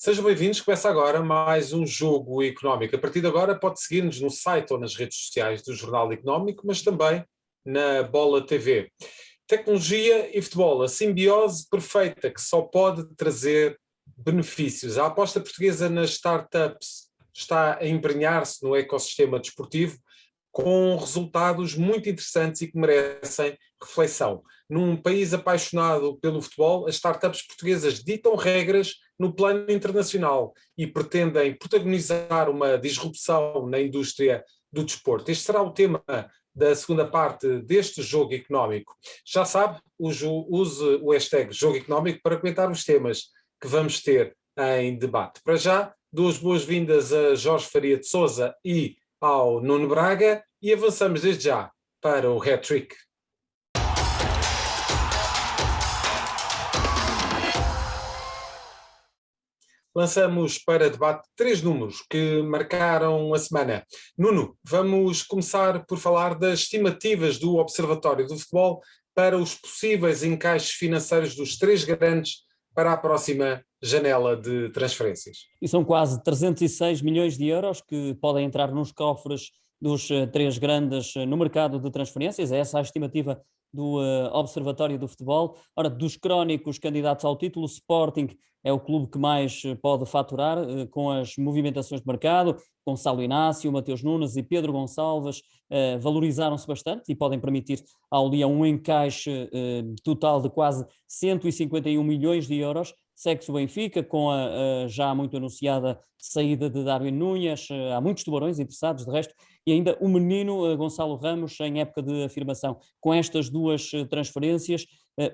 Sejam bem-vindos, começa agora mais um Jogo Económico. A partir de agora pode seguir-nos no site ou nas redes sociais do Jornal Económico, mas também na Bola TV. Tecnologia e futebol, a simbiose perfeita que só pode trazer benefícios. A aposta portuguesa nas startups está a embrenhar-se no ecossistema desportivo com resultados muito interessantes e que merecem reflexão. Num país apaixonado pelo futebol, as startups portuguesas ditam regras no plano internacional e pretendem protagonizar uma disrupção na indústria do desporto. Este será o tema da segunda parte deste Jogo Económico. Já sabe, use o hashtag Jogo Económico para comentar os temas que vamos ter em debate. Para já, dou as boas-vindas a Jorge Faria de Sousa e ao Nuno Braga e avançamos desde já para o hat-trick. Lançamos para debate 3 números que marcaram a semana. Nuno, vamos começar por falar das estimativas do Observatório do Futebol para os possíveis encaixes financeiros dos 3 grandes para a próxima janela de transferências. E são quase 306 milhões de euros que podem entrar nos cofres dos 3 grandes no mercado de transferências. É essa a estimativa do Observatório do Futebol. Ora, dos crónicos candidatos ao título, o Sporting é o clube que mais pode faturar com as movimentações de mercado. Gonçalo Inácio, Mateus Nunes e Pedro Gonçalves valorizaram-se bastante e podem permitir ao Leão um encaixe total de quase 151 milhões de euros. Segue-se o Benfica com a já muito anunciada saída de Darwin Núñez. Há muitos tubarões interessados, de resto, e ainda o menino Gonçalo Ramos em época de afirmação. Com estas 2 transferências,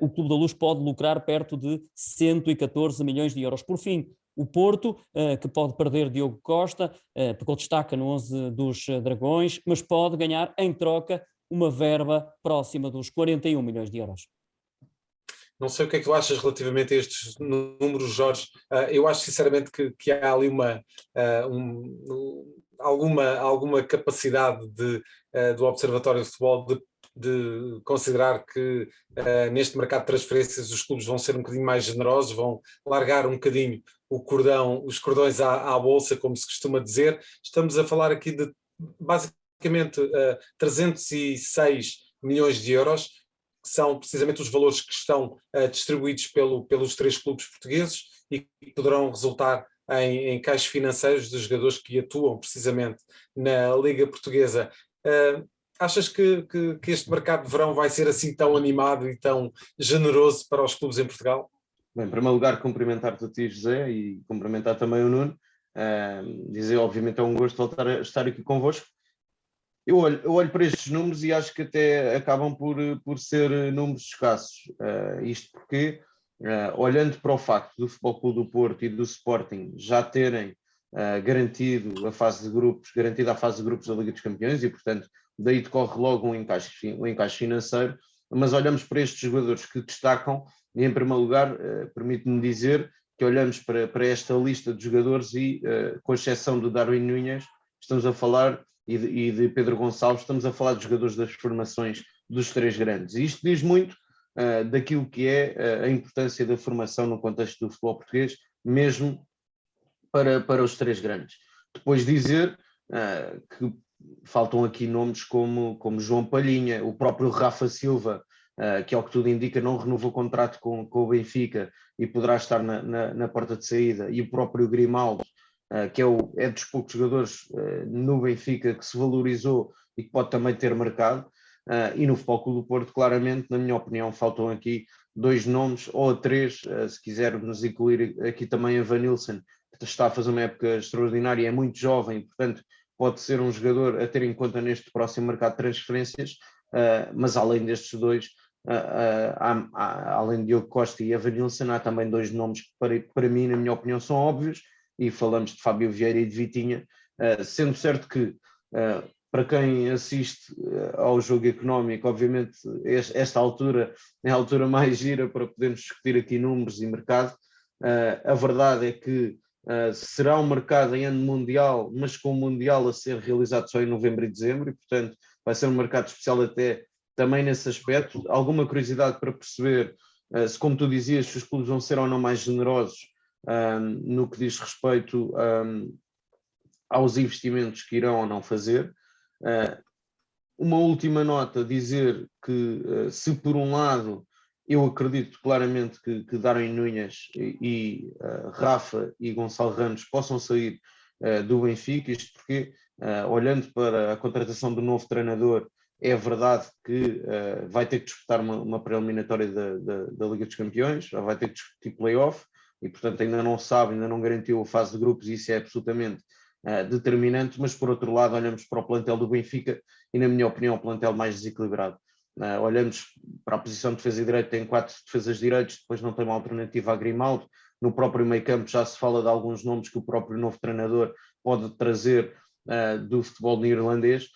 o Clube da Luz pode lucrar perto de 114 milhões de euros. Por fim, o Porto, que pode perder Diogo Costa, porque ele destaca no 11 dos Dragões, mas pode ganhar em troca uma verba próxima dos 41 milhões de euros. Não sei o que é que tu achas relativamente a estes números, Jorge. Eu acho sinceramente que há ali alguma capacidade do Observatório de Futebol de considerar que neste mercado de transferências os clubes vão ser um bocadinho mais generosos, vão largar um bocadinho os cordões à bolsa, como se costuma dizer. Estamos a falar aqui de basicamente 306 milhões de euros, que são precisamente os valores que estão distribuídos pelos 3 clubes portugueses e que poderão resultar em encaixes financeiros dos jogadores que atuam precisamente na Liga Portuguesa. Achas que este mercado de verão vai ser assim tão animado e tão generoso para os clubes em Portugal? Bem, em primeiro lugar, cumprimentar-te a ti, José, e cumprimentar também o Nuno. Dizer, obviamente, é um gosto voltar a estar aqui convosco. Eu olho para estes números e acho que até acabam por ser números escassos. Isto porque, olhando para o facto do Futebol Clube do Porto e do Sporting já terem garantida a fase de grupos da Liga dos Campeões e, portanto, daí decorre logo um encaixe financeiro, mas olhamos para estes jogadores que destacam e, em primeiro lugar, permite-me dizer que olhamos para esta lista de jogadores e, com exceção do Darwin Núñez, estamos a falar e de Pedro Gonçalves, estamos a falar de jogadores das formações dos 3 grandes. E isto diz muito daquilo que é a importância da formação no contexto do futebol português, mesmo para os 3 grandes. Depois dizer que faltam aqui nomes como João Palhinha, o próprio Rafa Silva, que ao que tudo indica não renovou o contrato com o Benfica e poderá estar na porta de saída, e o próprio Grimaldo, que é dos poucos jogadores no Benfica que se valorizou e que pode também ter mercado, e no Futebol Clube do Porto, claramente, na minha opinião, faltam aqui 2 nomes, ou 3, se quisermos incluir aqui também a Vanilson, que está a fazer uma época extraordinária, é muito jovem, portanto pode ser um jogador a ter em conta neste próximo mercado de transferências, mas além destes 2, além de Diogo Costa e a Vanilson, há também 2 nomes que para mim, na minha opinião, são óbvios, e falamos de Fábio Vieira e de Vitinha, sendo certo que, para quem assiste ao Jogo Económico, obviamente esta altura é a altura mais gira para podermos discutir aqui números e mercado. A verdade é que será um mercado em ano mundial, mas com o Mundial a ser realizado só em novembro e dezembro, e portanto vai ser um mercado especial até também nesse aspecto. Alguma curiosidade para perceber se, como tu dizias, se os clubes vão ser ou não mais generosos no que diz respeito aos investimentos que irão ou não fazer. Uma última nota, dizer que se por um lado eu acredito claramente que Darwin Núñez e Rafa e Gonçalo Ramos possam sair do Benfica, isto porque, olhando para a contratação do novo treinador, é verdade que vai ter que disputar uma pré-eliminatória da Liga dos Campeões, já vai ter que discutir play-off, e portanto ainda não sabe, ainda não garantiu a fase de grupos, e isso é absolutamente determinante, mas por outro lado olhamos para o plantel do Benfica e, na minha opinião, o plantel mais desequilibrado. Olhamos para a posição de defesa e direito, tem 4 defesas de direitos, depois não tem uma alternativa a Grimaldo. No próprio meio campo já se fala de alguns nomes que o próprio novo treinador pode trazer do futebol neerlandês,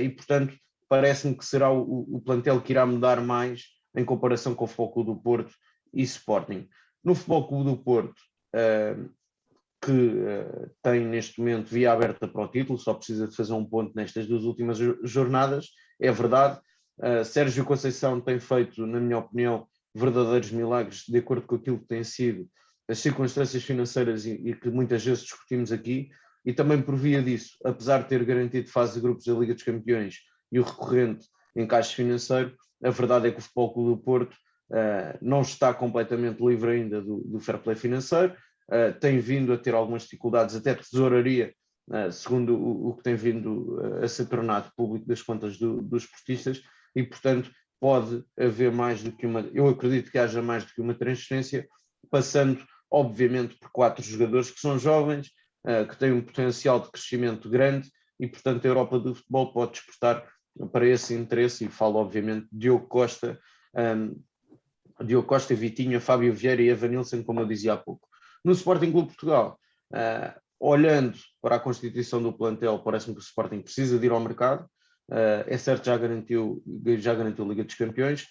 e portanto parece-me que será o plantel que irá mudar mais em comparação com o Futebol Clube do Porto e Sporting. No Futebol Clube do Porto, que tem neste momento via aberta para o título, só precisa de fazer um ponto nestas 2 últimas jornadas, é verdade. Sérgio Conceição tem feito, na minha opinião, verdadeiros milagres, de acordo com aquilo que têm sido as circunstâncias financeiras e que muitas vezes discutimos aqui, e também por via disso, apesar de ter garantido fase de grupos da Liga dos Campeões e o recorrente encaixe financeiro, a verdade é que o Futebol Clube do Porto não está completamente livre ainda do fair play financeiro, tem vindo a ter algumas dificuldades até de tesouraria, segundo o que tem vindo a ser tornado público das contas dos esportistas, e portanto pode haver mais do que eu acredito que haja mais do que uma transferência, passando obviamente por 4 jogadores que são jovens, que têm um potencial de crescimento grande, e portanto a Europa do futebol pode despertar para esse interesse, e falo obviamente de Diogo Costa, Vitinha, Fábio Vieira e Evanilson, como eu dizia há pouco. No Sporting Clube Portugal, olhando para a constituição do plantel, parece-me que o Sporting precisa de ir ao mercado. É certo, já garantiu a Liga dos Campeões,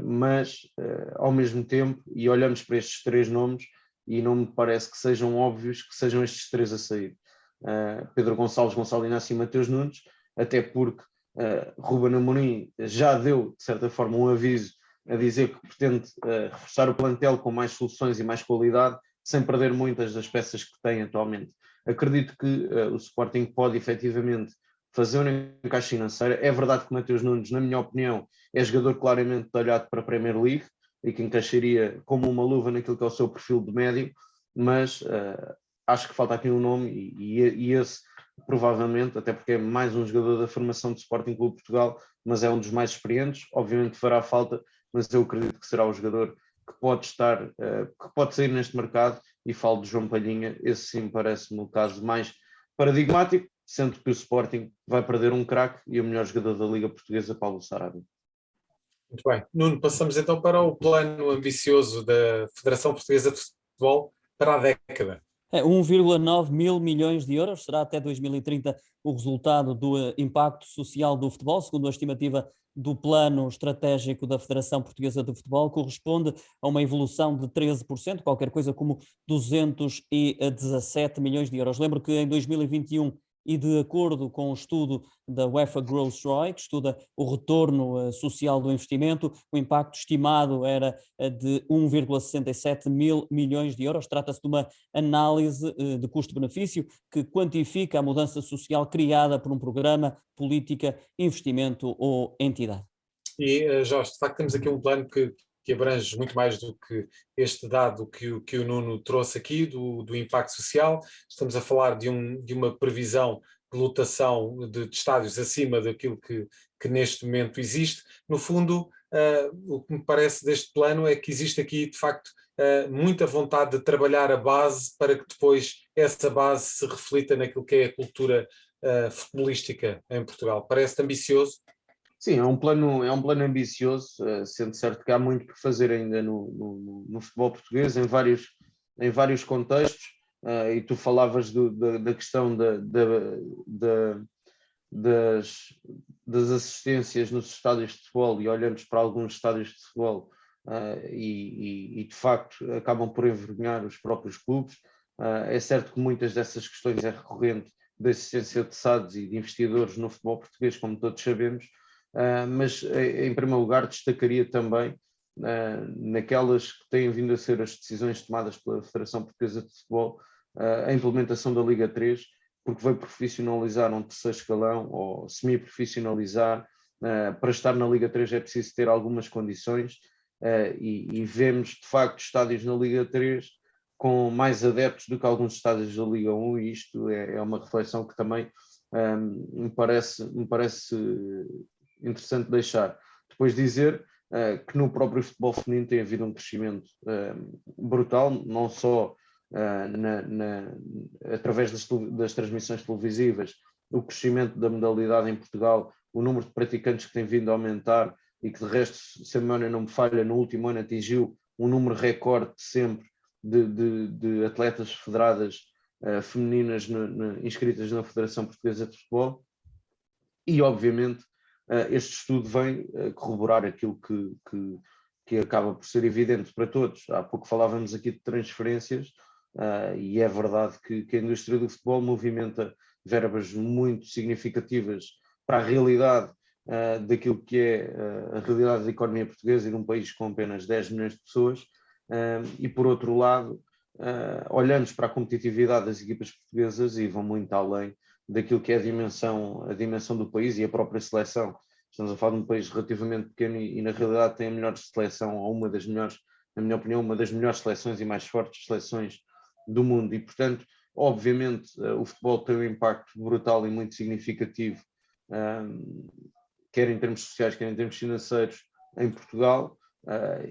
mas ao mesmo tempo, e olhamos para estes 3 nomes, e não me parece que sejam óbvios que sejam estes 3 a sair. Pedro Gonçalves, Gonçalo Inácio e Mateus Nunes, até porque Ruben Amorim já deu, de certa forma, um aviso a dizer que pretende reforçar o plantel com mais soluções e mais qualidade, sem perder muitas das peças que tem atualmente. Acredito que o Sporting pode efetivamente fazer um encaixe financeiro. É verdade que Mateus Nunes, na minha opinião, é jogador claramente talhado para a Premier League e que encaixaria como uma luva naquilo que é o seu perfil de médio, mas acho que falta aqui um nome, e esse provavelmente, até porque é mais um jogador da formação do Sporting Clube Portugal, mas é um dos mais experientes, obviamente fará falta, mas eu acredito que será o jogador que pode estar, que pode sair neste mercado, e falo de João Palhinha. Esse sim parece-me o caso mais paradigmático, sendo que o Sporting vai perder um craque e o melhor jogador da Liga Portuguesa, Paulo Sarabia. Muito bem. Nuno, passamos então para o plano ambicioso da Federação Portuguesa de Futebol para a década. 1,9 mil milhões de euros será até 2030 o resultado do impacto social do futebol, segundo a estimativa do plano estratégico da Federação Portuguesa de Futebol, corresponde a uma evolução de 13%, qualquer coisa como 217 milhões de euros. Lembro que em 2021, e de acordo com o estudo da UEFA Growth ROI, que estuda o retorno social do investimento, o impacto estimado era de 1,67 mil milhões de euros. Trata-se de uma análise de custo-benefício que quantifica a mudança social criada por um programa, política, investimento ou entidade. E, Jorge, de facto temos aqui um plano que abrange muito mais do que este dado que o Nuno trouxe aqui, do impacto social. Estamos a falar de uma previsão de lotação de estádios acima daquilo que neste momento existe. No fundo, o que me parece deste plano é que existe aqui, de facto, muita vontade de trabalhar a base para que depois essa base se reflita naquilo que é a cultura futebolística em Portugal. Parece-te ambicioso? Sim, é um plano ambicioso, sendo certo que há muito por fazer ainda no futebol português, em vários contextos, e tu falavas da questão das assistências nos estádios de futebol, e olhamos para alguns estádios de futebol e de facto acabam por envergonhar os próprios clubes. É certo que muitas dessas questões é recorrente da assistência de SADs e de investidores no futebol português, como todos sabemos. Mas em primeiro lugar destacaria também naquelas que têm vindo a ser as decisões tomadas pela Federação Portuguesa de Futebol, a implementação da Liga 3, porque vai profissionalizar um terceiro escalão ou semi-profissionalizar. Para estar na Liga 3 é preciso ter algumas condições e vemos de facto estádios na Liga 3 com mais adeptos do que alguns estádios da Liga 1, e isto é uma reflexão que também me parece interessante deixar. Depois dizer que no próprio futebol feminino tem havido um crescimento brutal, não só através das transmissões televisivas, o crescimento da modalidade em Portugal, o número de praticantes que tem vindo a aumentar e que de resto, se a memória não me falha, no último ano atingiu um número recorde sempre de atletas federadas femininas inscritas na Federação Portuguesa de Futebol, e obviamente este estudo vem corroborar aquilo que acaba por ser evidente para todos. Há pouco falávamos aqui de transferências, e é verdade que a indústria do futebol movimenta verbas muito significativas para a realidade daquilo que é a realidade da economia portuguesa e de um país com apenas 10 milhões de pessoas, e por outro lado olhamos para a competitividade das equipas portuguesas e vão muito além daquilo que é a dimensão do país e a própria seleção. Estamos a falar de um país relativamente pequeno e na realidade tem a melhor seleção, ou uma das melhores, na minha opinião, uma das melhores seleções e mais fortes seleções do mundo, e portanto, obviamente, o futebol tem um impacto brutal e muito significativo, quer em termos sociais, quer em termos financeiros, em Portugal,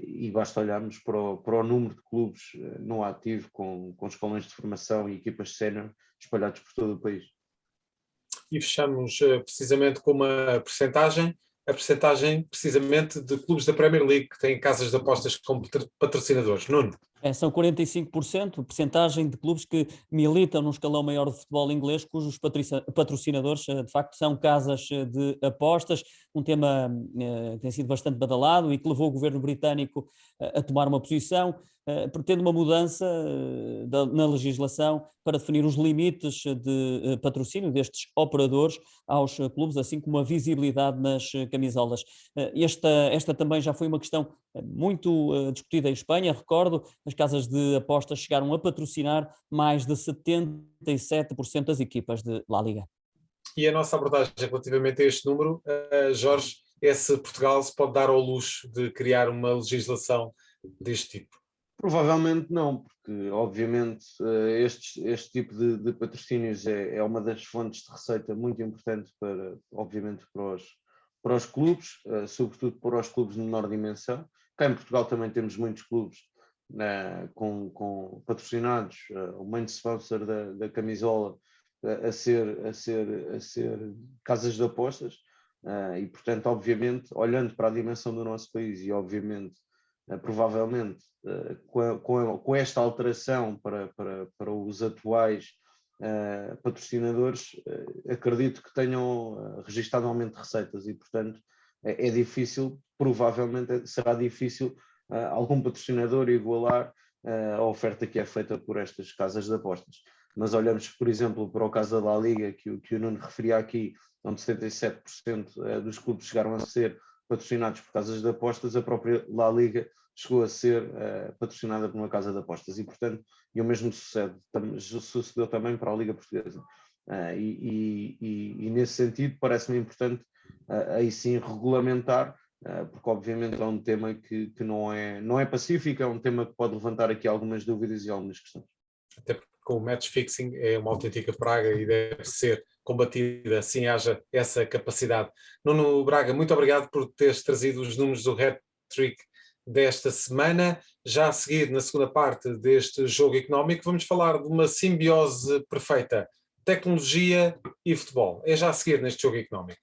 e basta olharmos para o número de clubes no ativo, com escalões de formação e equipas sénior espalhados por todo o país. E fechamos precisamente com uma percentagem, a percentagem precisamente de clubes da Premier League que têm casas de apostas como patrocinadores. Nuno? São 45%, percentagem de clubes que militam num escalão maior de futebol inglês, cujos patrocinadores, de facto, são casas de apostas, um tema que tem sido bastante badalado e que levou o governo britânico a tomar uma posição, pretende uma mudança na legislação para definir os limites de patrocínio destes operadores aos clubes, assim como a visibilidade nas camisolas. Esta também já foi uma questão muito discutida em Espanha, recordo, as casas de apostas chegaram a patrocinar mais de 77% das equipas de La Liga. E a nossa abordagem relativamente a este número, Jorge, é se Portugal se pode dar ao luxo de criar uma legislação deste tipo? Provavelmente não, porque obviamente este tipo de patrocínios é uma das fontes de receita muito importante obviamente para os clubes, sobretudo para os clubes de menor dimensão. Cá em Portugal também temos muitos clubes com patrocinados, o main sponsor da camisola a ser casas de apostas, e portanto obviamente olhando para a dimensão do nosso país e obviamente provavelmente com esta alteração para os atuais patrocinadores, acredito que tenham registado um aumento de receitas e portanto é difícil, provavelmente será difícil algum patrocinador igualar a oferta que é feita por estas casas de apostas. Mas olhamos, por exemplo, para o caso da La Liga, que o Nuno referia aqui, onde 77% dos clubes chegaram a ser patrocinados por casas de apostas, a própria La Liga chegou a ser patrocinada por uma casa de apostas e, portanto, o mesmo sucedeu também para a Liga Portuguesa. E nesse sentido parece-me importante aí sim regulamentar, porque obviamente é um tema que não é pacífico, é um tema que pode levantar aqui algumas dúvidas e algumas questões. Até porque o match fixing é uma autêntica praga e deve ser combatida, assim haja essa capacidade. Nuno Braga, muito obrigado por teres trazido os números do Hat-Trick desta semana. Já a seguir, na segunda parte deste jogo económico, vamos falar de uma simbiose perfeita, tecnologia e futebol. É já a seguir neste jogo económico.